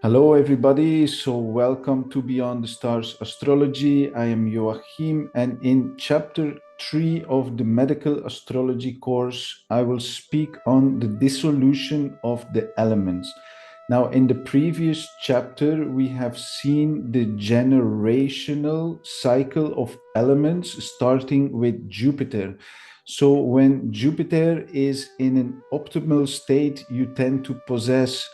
Hello, everybody. So, welcome to Beyond the Stars Astrology. I am Joachim, and in chapter 3 of the medical astrology course, I will speak on the dissolution of the elements. Now, in the previous chapter, we have seen the generational cycle of elements starting with Jupiter. So, when Jupiter is in an optimal state, you tend to possess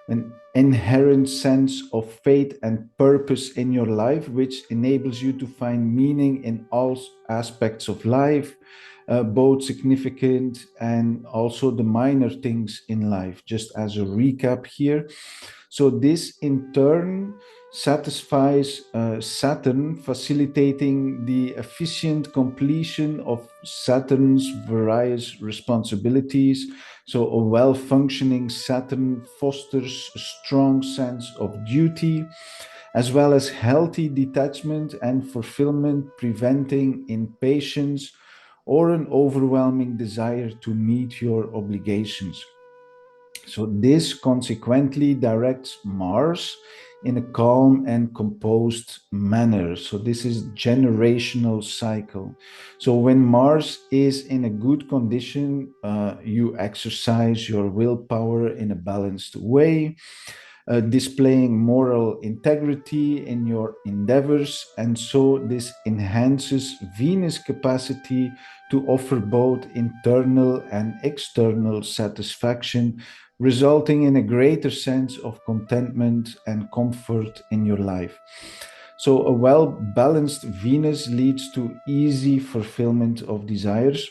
an inherent sense of faith and purpose in your life, which enables you to find meaning in all aspects of life, both significant and also the minor things in life, just as a recap here. So this in turn satisfies Saturn, facilitating the efficient completion of Saturn's various responsibilities. So a well-functioning Saturn fosters a strong sense of duty, as well as healthy detachment and fulfillment, preventing impatience or an overwhelming desire to meet your obligations. So this consequently directs Mars in a calm and composed manner. So this is generational cycle. So when Mars is in a good condition, you exercise your willpower in a balanced way, displaying moral integrity in your endeavors, and so this enhances Venus' capacity to offer both internal and external satisfaction, resulting in a greater sense of contentment and comfort in your life. So a well-balanced Venus leads to easy fulfillment of desires,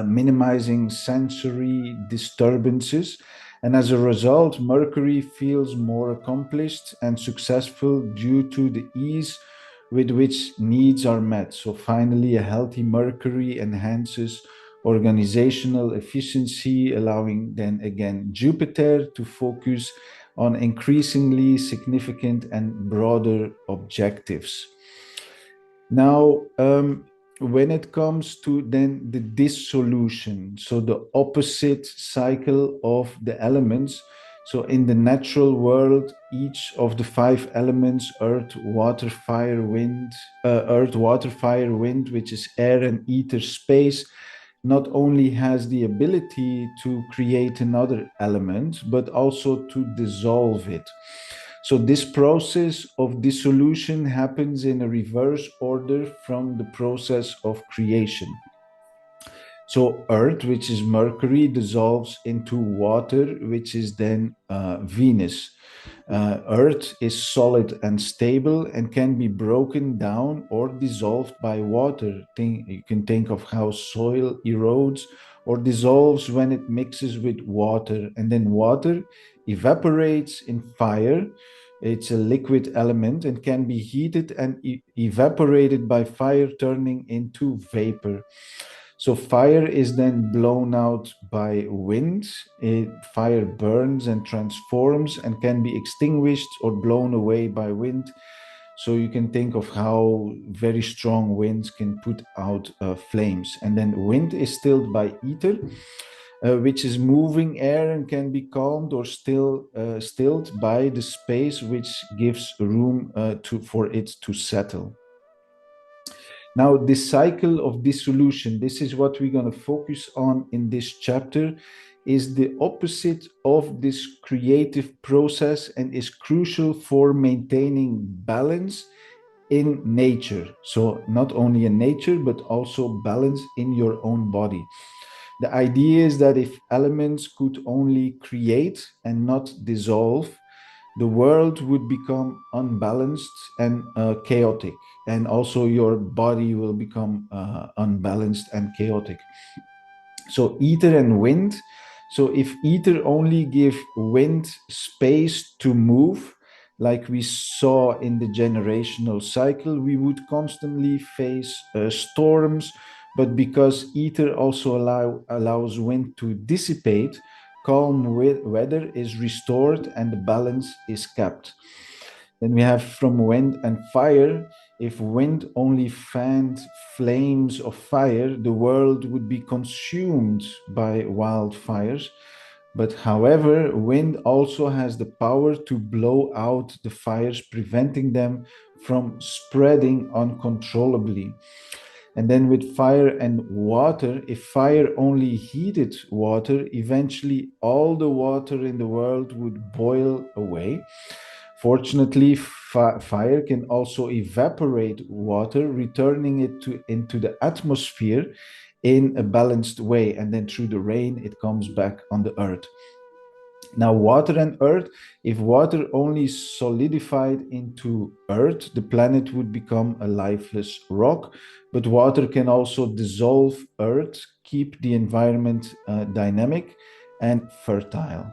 minimizing sensory disturbances. And as a result, Mercury feels more accomplished and successful due to the ease with which needs are met. So finally, a healthy Mercury enhances organizational efficiency, allowing then again Jupiter to focus on increasingly significant and broader objectives. Now, when it comes to then the dissolution, so the opposite cycle of the elements. So in the natural world, each of the five elements, earth, water, fire, wind, which is air and ether space, not only has the ability to create another element, but also to dissolve it. So this process of dissolution happens in a reverse order from the process of creation. So earth, which is Mercury, dissolves into water, which is then Venus. Earth is solid and stable and can be broken down or dissolved by water. You can think of how soil erodes or dissolves when it mixes with water, and then water evaporates in fire. It's a liquid element and can be heated and evaporated by fire, turning into vapor. So fire is then blown out by wind. Fire burns and transforms and can be extinguished or blown away by wind. So you can think of how very strong winds can put out flames. And then wind is stilled by ether, which is moving air and can be calmed or stilled by the space, which gives room for it to settle. Now, this cycle of dissolution, this is what we're going to focus on in this chapter, is the opposite of this creative process and is crucial for maintaining balance in nature. So not only in nature, but also balance in your own body. The idea is that if elements could only create and not dissolve, the world would become unbalanced and chaotic, and also your body will become unbalanced and chaotic. So ether and wind. So if ether only give wind space to move, like we saw in the generational cycle, we would constantly face storms. But because ether also allows wind to dissipate, calm weather is restored and the balance is kept. Then we have from wind and fire. If wind only fanned flames of fire, the world would be consumed by wildfires. But however, wind also has the power to blow out the fires, preventing them from spreading uncontrollably. And then with fire and water, if fire only heated water, eventually all the water in the world would boil away. Fortunately, fire can also evaporate water, returning it into the atmosphere in a balanced way. And then through the rain, it comes back on the earth. Now, water and earth, if water only solidified into earth, the planet would become a lifeless rock. But water can also dissolve earth, keep the environment dynamic and fertile.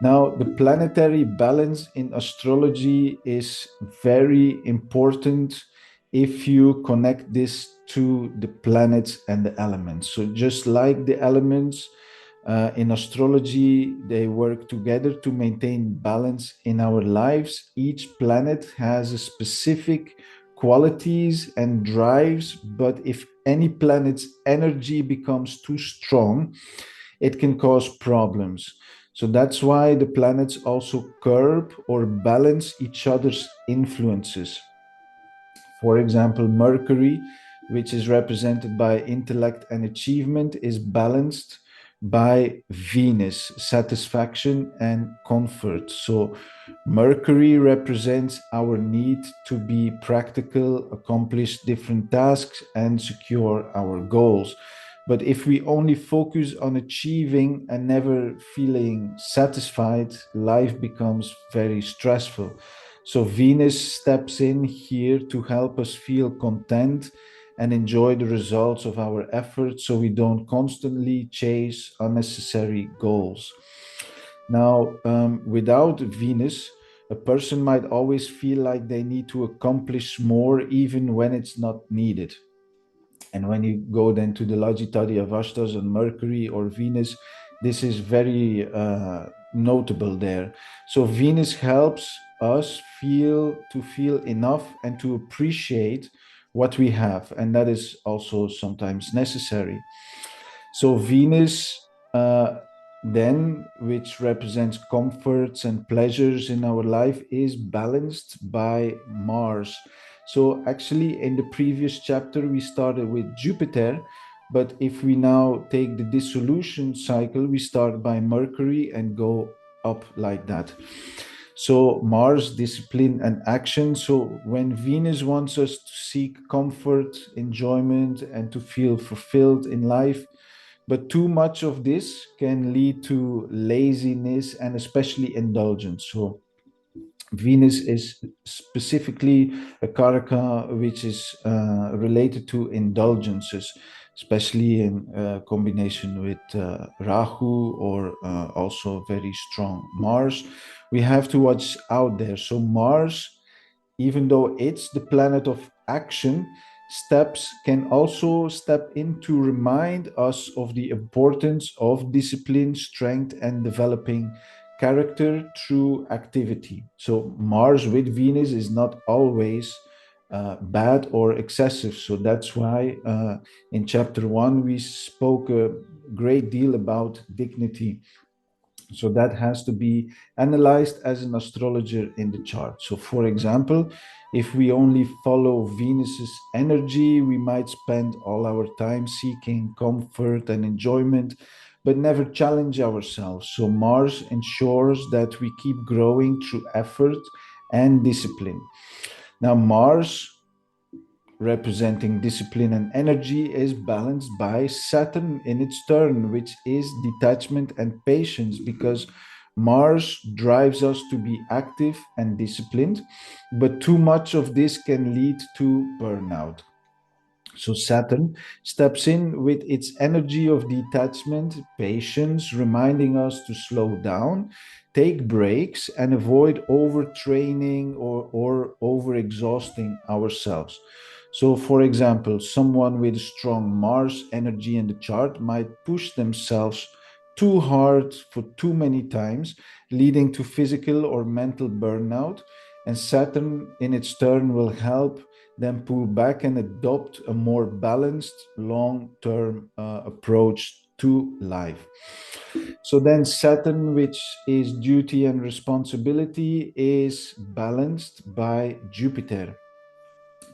Now, the planetary balance in astrology is very important if you connect this to the planets and the elements. So, just like the elements in astrology, they work together to maintain balance in our lives. Each planet has a specific qualities and drives, but if any planet's energy becomes too strong, it can cause problems. So that's why the planets also curb or balance each other's influences. For example, Mercury, which is represented by intellect and achievement, is balanced by Venus, satisfaction and comfort. So, Mercury represents our need to be practical, accomplish different tasks, and secure our goals. But if we only focus on achieving and never feeling satisfied, life becomes very stressful. So Venus steps in here to help us feel content and enjoy the results of our efforts so we don't constantly chase unnecessary goals. Now, without Venus, a person might always feel like they need to accomplish more even when it's not needed. And when you go then to the Logitadi Avastas on Mercury or Venus, this is very notable there. So Venus helps us feel enough and to appreciate what we have, and that is also sometimes necessary. So Venus, then, which represents comforts and pleasures in our life, is balanced by Mars. So actually, in the previous chapter, we started with Jupiter, but if we now take the dissolution cycle, we start by Mercury and go up like that. So Mars, discipline and action. So when Venus wants us to seek comfort, enjoyment, and to feel fulfilled in life, but too much of this can lead to laziness and especially indulgence. So Venus is specifically a karaka which is related to indulgences, especially in combination with Rahu or also very strong Mars. We have to watch out there. So Mars, even though it's the planet of action, steps can also step in to remind us of the importance of discipline, strength, and developing character through activity. So, Mars with Venus is not always bad or excessive. So, that's why in chapter one we spoke a great deal about dignity. So that has to be analyzed as an astrologer in the chart. So, for example, if we only follow Venus's energy, we might spend all our time seeking comfort and enjoyment, but never challenge ourselves. So, Mars ensures that we keep growing through effort and discipline. Now, Mars, representing discipline and energy, is balanced by Saturn in its turn, which is detachment and patience, because Mars drives us to be active and disciplined, but too much of this can lead to burnout. So Saturn steps in with its energy of detachment, patience, reminding us to slow down, take breaks, and avoid overtraining or overexhausting ourselves. So, for example, someone with strong Mars energy in the chart might push themselves too hard for too many times, leading to physical or mental burnout. And Saturn, in its turn, will help them pull back and adopt a more balanced long term approach to life. So then Saturn, which is duty and responsibility, is balanced by Jupiter,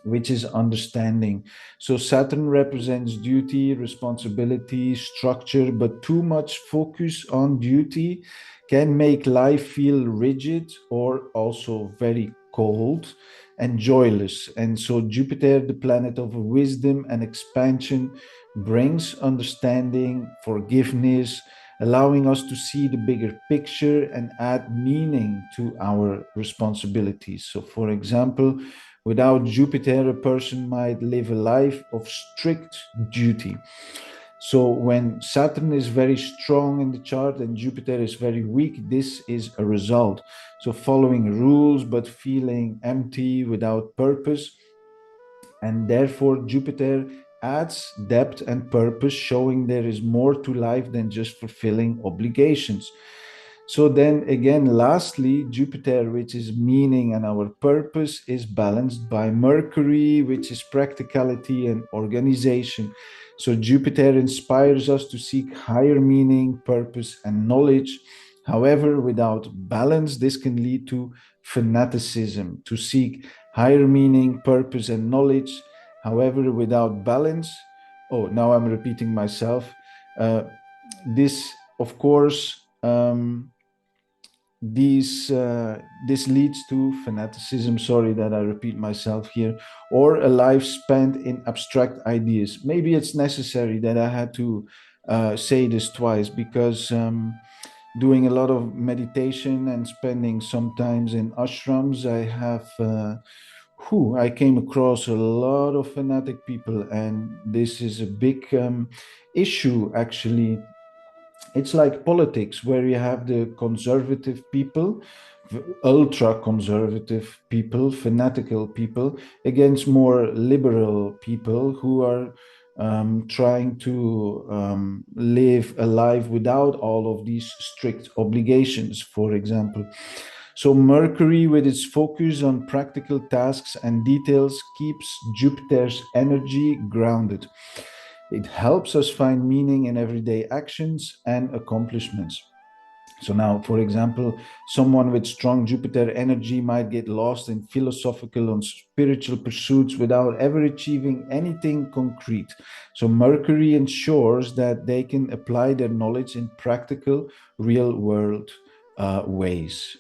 which is understanding. So Saturn represents duty, responsibility, structure, but too much focus on duty can make life feel rigid or also very cold and joyless. And so Jupiter, the planet of wisdom and expansion, brings understanding, forgiveness, allowing us to see the bigger picture and add meaning to our responsibilities. So, for example, without Jupiter, a person might live a life of strict duty. So when Saturn is very strong in the chart and Jupiter is very weak, this is a result. So following rules but feeling empty without purpose. And therefore Jupiter adds depth and purpose, showing there is more to life than just fulfilling obligations. So then again, lastly, Jupiter, which is meaning and our purpose, is balanced by Mercury, which is practicality and organization. So Jupiter inspires us to seek higher meaning, purpose, and knowledge. However, without balance, this can lead to fanaticism, to seek higher meaning, purpose, and knowledge. However, without balance, oh, now I'm repeating myself. This, of course, this leads to fanaticism. Sorry that I repeat myself here, or a life spent in abstract ideas. Maybe it's necessary that I had to say this twice, because doing a lot of meditation and spending sometimes in ashrams, I came across a lot of fanatic people, and this is a big issue actually. It's like politics, where you have the conservative people, ultra conservative people, fanatical people, against more liberal people who are trying to live a life without all of these strict obligations, for example. So Mercury, with its focus on practical tasks and details, keeps Jupiter's energy grounded. It helps us find meaning in everyday actions and accomplishments. So now, for example, someone with strong Jupiter energy might get lost in philosophical and spiritual pursuits without ever achieving anything concrete. So Mercury ensures that they can apply their knowledge in practical, real-world ways.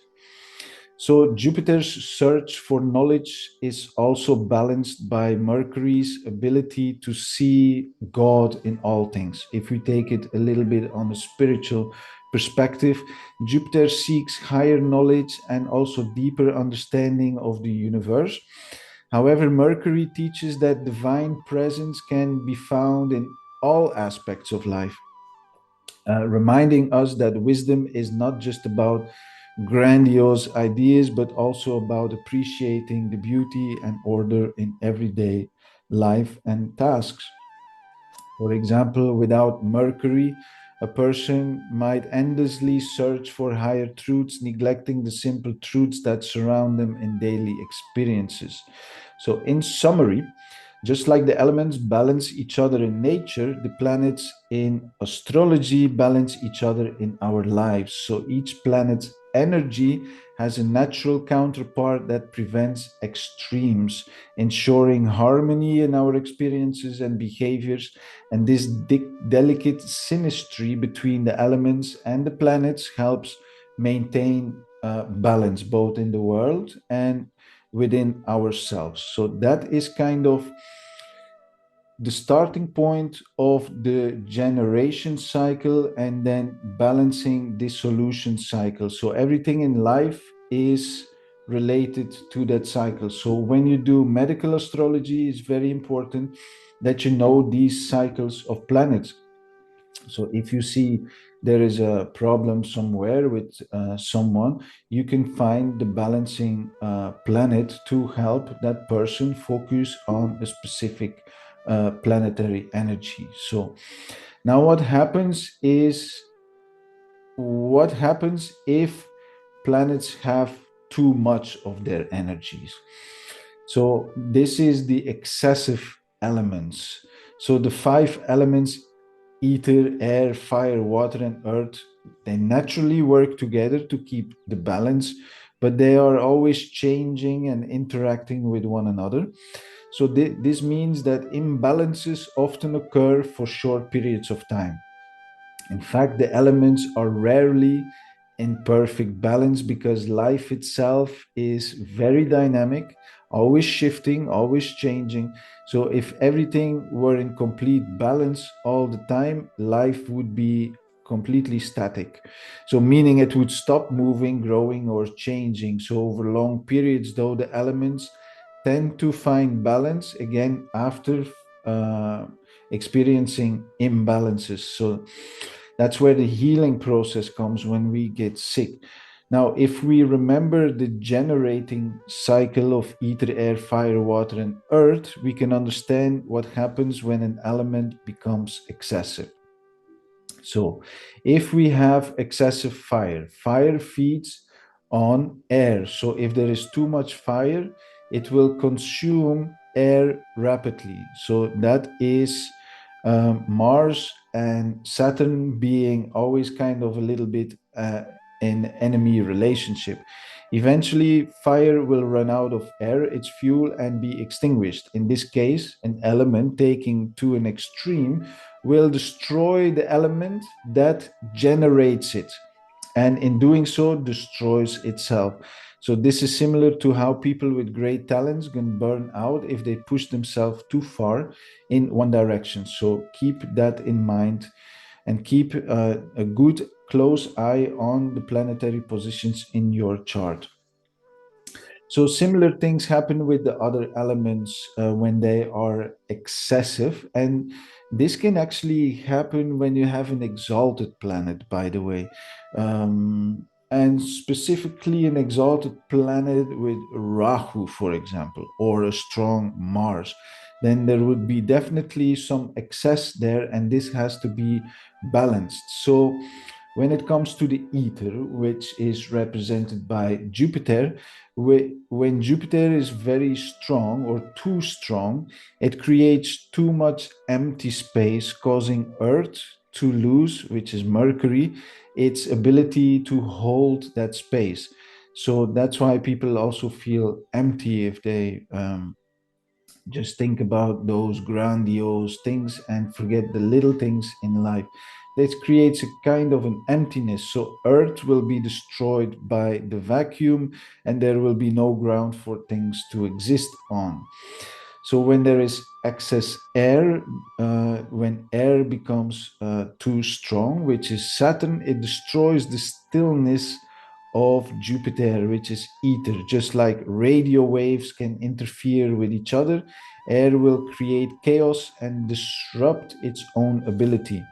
So Jupiter's search for knowledge is also balanced by Mercury's ability to see God in all things. If we take it a little bit on a spiritual perspective, Jupiter seeks higher knowledge and also deeper understanding of the universe. However, Mercury teaches that divine presence can be found in all aspects of life, reminding us that wisdom is not just about grandiose ideas, but also about appreciating the beauty and order in everyday life and tasks. For example, without Mercury, a person might endlessly search for higher truths, neglecting the simple truths that surround them in daily experiences. So, in summary, just like the elements balance each other in nature, the planets in astrology balance each other in our lives. So each planet's energy has a natural counterpart that prevents extremes, ensuring harmony in our experiences and behaviors. And this delicate synastry between the elements and the planets helps maintain balance both in the world and within ourselves. So that is kind of the starting point of the generation cycle, and then balancing the solution cycle. So everything in life is related to that cycle. So when you do medical astrology, it's very important that you know these cycles of planets. So if you see there is a problem somewhere with someone, you can find the balancing planet to help that person focus on a specific planetary energy. So now what happens if planets have too much of their energies? So this is the excessive elements. So the five elements ether, air, fire, water, and earth, they naturally work together to keep the balance, but they are always changing and interacting with one another. So this means that imbalances often occur for short periods of time. In fact, the elements are rarely in perfect balance because life itself is very dynamic, always shifting, always changing. So, if everything were in complete balance all the time, life would be completely static. So, meaning it would stop moving, growing, or changing. So, over long periods, though, the elements tend to find balance again after uh, experiencing imbalances. So, that's where the healing process comes when we get sick. Now, if we remember the generating cycle of ether, air, fire, water, and earth, we can understand what happens when an element becomes excessive. So, if we have excessive fire, fire feeds on air. So, if there is too much fire, it will consume air rapidly. So, that is Mars and Saturn being always kind of a little bit in enemy relationship. Eventually, fire will run out of air, its fuel, and be extinguished. In this case, an element taking to an extreme will destroy the element that generates it, and in doing so destroys itself. So this is similar to how people with great talents can burn out if they push themselves too far in one direction. So keep that in mind, and keep a good close eye on the planetary positions in your chart. So similar things happen with the other elements when they are excessive, and this can actually happen when you have an exalted planet, by the way, and specifically an exalted planet with Rahu, for example, or a strong Mars. Then there would be definitely some excess there, and this has to be balanced. So when it comes to the ether, which is represented by Jupiter, when Jupiter is very strong or too strong, it creates too much empty space, causing Earth to lose, which is Mercury, its ability to hold that space. So that's why people also feel empty if they just think about those grandiose things and forget the little things in life. This creates a kind of an emptiness. So, Earth will be destroyed by the vacuum, and there will be no ground for things to exist on. So, when there is excess air, when air becomes too strong, which is Saturn, it destroys the stillness of Jupiter, which is ether. Just like radio waves can interfere with each other, air will create chaos and disrupt its own ability.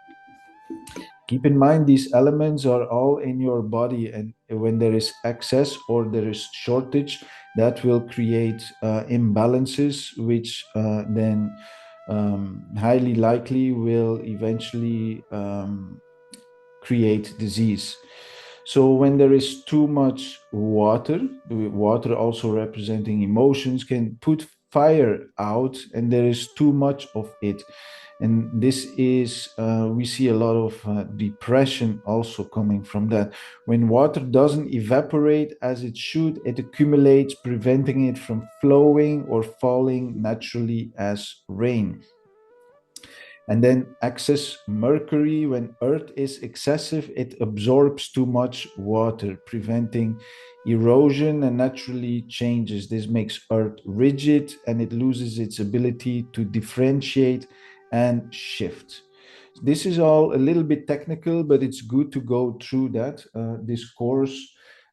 Keep in mind, these elements are all in your body, and when there is excess or there is shortage, that will create imbalances, which then highly likely will eventually create disease. So when there is too much water, the water also representing emotions, can put fire out, and there is too much of it. And this is, we see a lot of depression also coming from that. When water doesn't evaporate as it should, it accumulates, preventing it from flowing or falling naturally as rain. And then excess mercury, when Earth is excessive, it absorbs too much water, preventing erosion and naturally changes. This makes Earth rigid, and it loses its ability to differentiate and shift. This is all a little bit technical, but it's good to go through that. This course,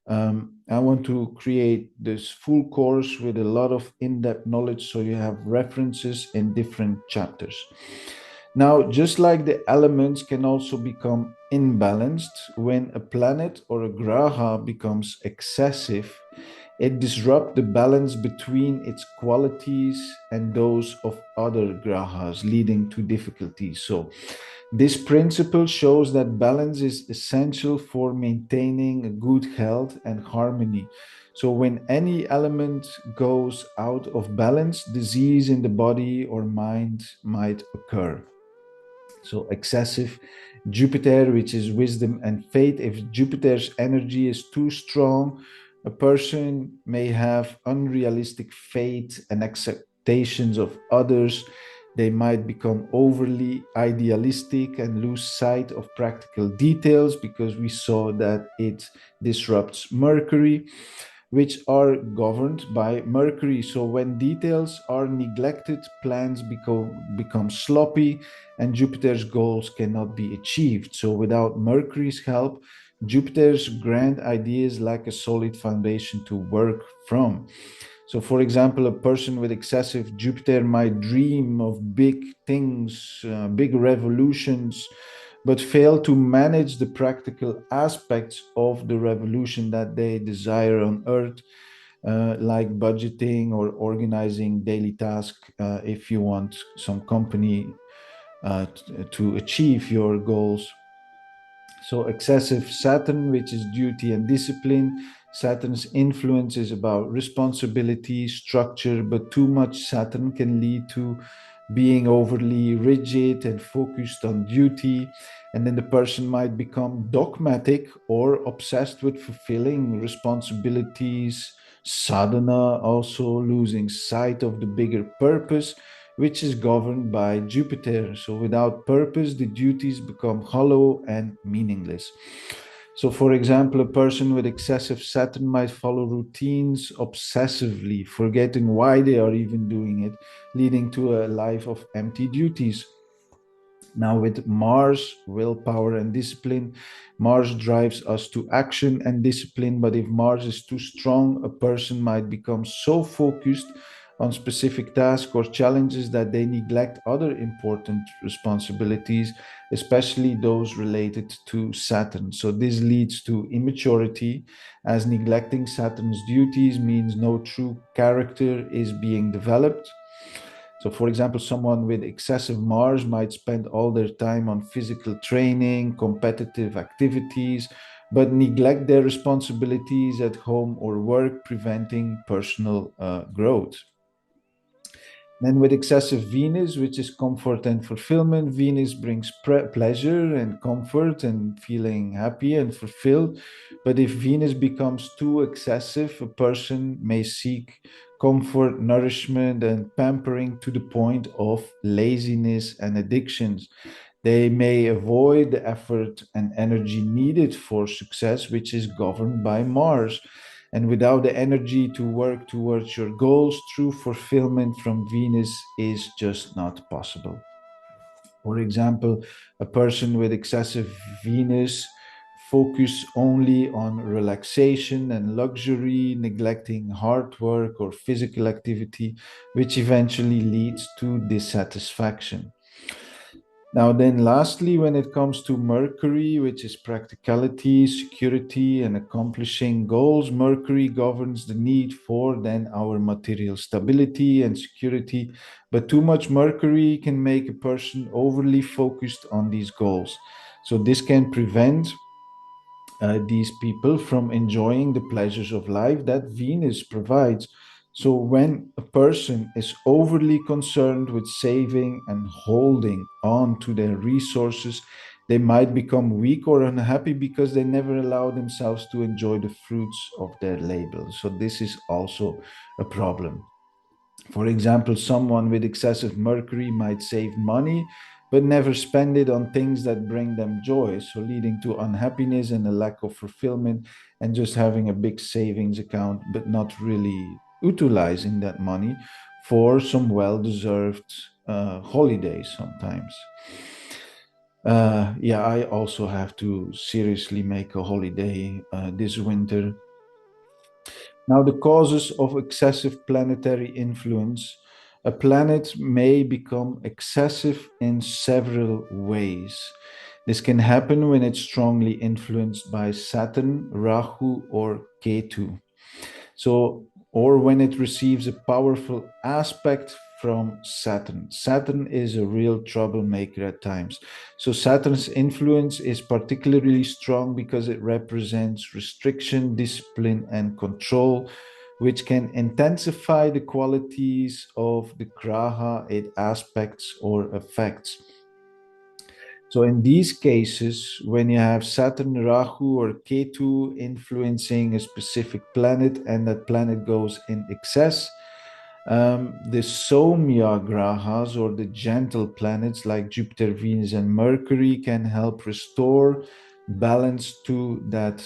I want to create this full course with a lot of in-depth knowledge, so you have references in different chapters. Now, just like the elements can also become imbalanced when a planet or a graha becomes excessive, it disrupts the balance between its qualities and those of other grahas, leading to difficulties. So, this principle shows that balance is essential for maintaining a good health and harmony. So, when any element goes out of balance, disease in the body or mind might occur. So excessive Jupiter, which is wisdom and faith. If Jupiter's energy is too strong, a person may have unrealistic faith and expectations of others. They might become overly idealistic and lose sight of practical details, because we saw that it disrupts Mercury, which are governed by Mercury. So when details are neglected, plans become sloppy, and Jupiter's goals cannot be achieved. So without Mercury's help, Jupiter's grand ideas lack a solid foundation to work from. So, for example, a person with excessive Jupiter might dream of big things, big revolutions, but fail to manage the practical aspects of the revolution that they desire on Earth, like budgeting or organizing daily tasks, if you want some company to achieve your goals. So excessive Saturn, which is duty and discipline. Saturn's influence is about responsibility, structure, but too much Saturn can lead to being overly rigid and focused on duty. And then the person might become dogmatic or obsessed with fulfilling responsibilities, sadhana, also losing sight of the bigger purpose, which is governed by Jupiter. So without purpose, the duties become hollow and meaningless. So, for example, a person with excessive Saturn might follow routines obsessively, forgetting why they are even doing it, leading to a life of empty duties. Now, with Mars, willpower and discipline, Mars drives us to action and discipline. But if Mars is too strong, a person might become so focused on specific tasks or challenges that they neglect other important responsibilities, especially those related to Saturn. So, this leads to immaturity, as neglecting Saturn's duties means no true character is being developed. So, for example, someone with excessive Mars might spend all their time on physical training, competitive activities, but neglect their responsibilities at home or work, preventing personal growth. Then, with excessive Venus, which is comfort and fulfillment, Venus brings pleasure and comfort and feeling happy and fulfilled. But if Venus becomes too excessive, a person may seek comfort, nourishment, and pampering to the point of laziness and addictions. They may avoid the effort and energy needed for success, which is governed by Mars. And without the energy to work towards your goals, true fulfillment from Venus is just not possible. For example, a person with excessive Venus focus only on relaxation and luxury, neglecting hard work or physical activity, which eventually leads to dissatisfaction. Now, then, lastly, when it comes to Mercury, which is practicality, security, and accomplishing goals, Mercury governs the need for then our material stability and security. But too much Mercury can make a person overly focused on these goals. So, this can prevent these people from enjoying the pleasures of life that Venus provides. So, when a person is overly concerned with saving and holding on to their resources, they might become weak or unhappy because they never allow themselves to enjoy the fruits of their labor. So, this is also a problem. For example, someone with excessive Mercury might save money but never spend it on things that bring them joy, so leading to unhappiness and a lack of fulfillment, and just having a big savings account but not really utilizing that money for some well deserved holidays sometimes. Yeah, I also have to seriously make a holiday this winter. Now, the causes of excessive planetary influence. A planet may become excessive in several ways. This can happen when it's strongly influenced by Saturn, Rahu, or Ketu. So, or when it receives a powerful aspect from Saturn. Saturn is a real troublemaker at times. So, Saturn's influence is particularly strong because it represents restriction, discipline, and control, which can intensify the qualities of the graha it aspects or affects. So in these cases, when you have Saturn, Rahu, or Ketu influencing a specific planet and that planet goes in excess, the Somya grahas, or the gentle planets like Jupiter, Venus, and Mercury, can help restore balance to that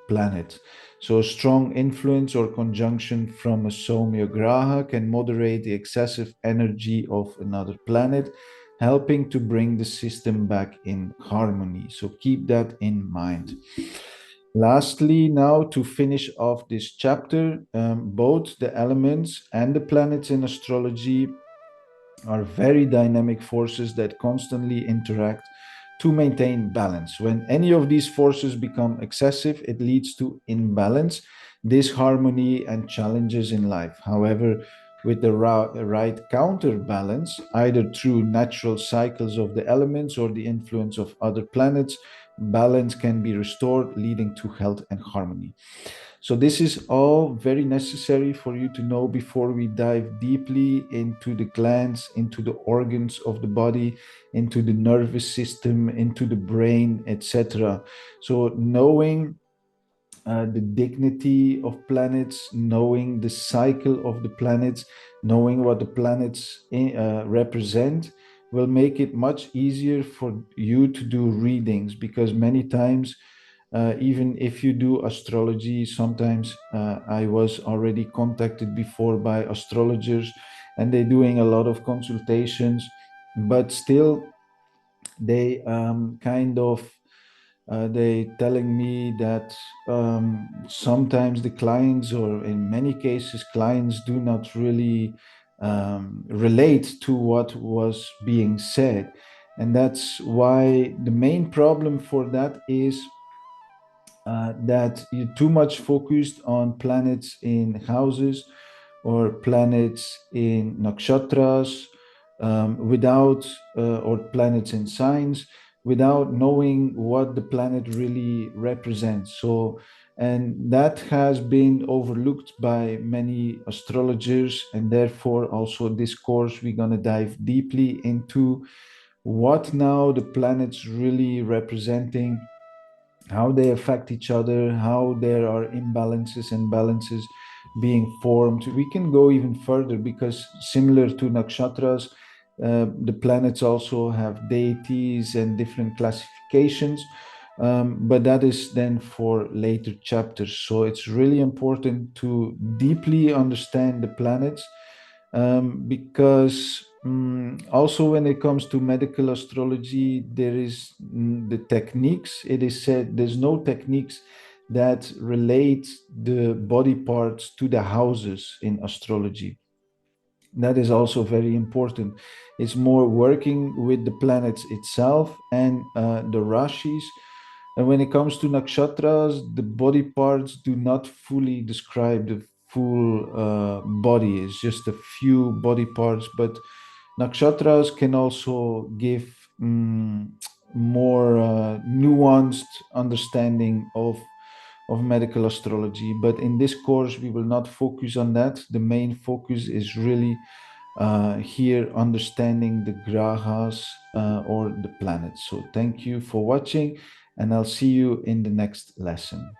planet. So a strong influence or conjunction from a Somya graha can moderate the excessive energy of another planet, helping to bring the system back in harmony. So keep that in mind. Lastly, now to finish off this chapter, both the elements and the planets in astrology are very dynamic forces that constantly interact to maintain balance. When any of these forces become excessive, it leads to imbalance, disharmony, and challenges in life. However, with the right counterbalance, either through natural cycles of the elements or the influence of other planets, balance can be restored, leading to health and harmony. So this is all very necessary for you to know before we dive deeply into the glands, into the organs of the body, into the nervous system, into the brain, etc. So knowing the dignity of planets, knowing the cycle of the planets, knowing what the planets represent, will make it much easier for you to do readings, because many times, even if you do astrology, sometimes I was already contacted before by astrologers and they're doing a lot of consultations, but still they kind of they telling me that sometimes the clients, or in many cases clients, do not really relate to what was being said. And that's why the main problem for that is that you're too much focused on planets in houses or planets in nakshatras, without or planets in signs, without knowing what the planet really represents. So, and that has been overlooked by many astrologers, and therefore also this course we're going to dive deeply into what now the planets really representing, how they affect each other, how there are imbalances and balances being formed. We can go even further, because similar to nakshatras, the planets also have deities and different classifications. But that is then for later chapters. So it's really important to deeply understand the planets, because also when it comes to medical astrology, there is the techniques. It is said there's no techniques that relate the body parts to the houses in astrology. That is also very important. It's more working with the planets itself and the rashis. And when it comes to nakshatras, the body parts do not fully describe the full body. It's just a few body parts, but nakshatras can also give more nuanced understanding of medical astrology. But in this course, we will not focus on that. The main focus is really here understanding the grahas or the planets. So thank you for watching, and I'll see you in the next lesson.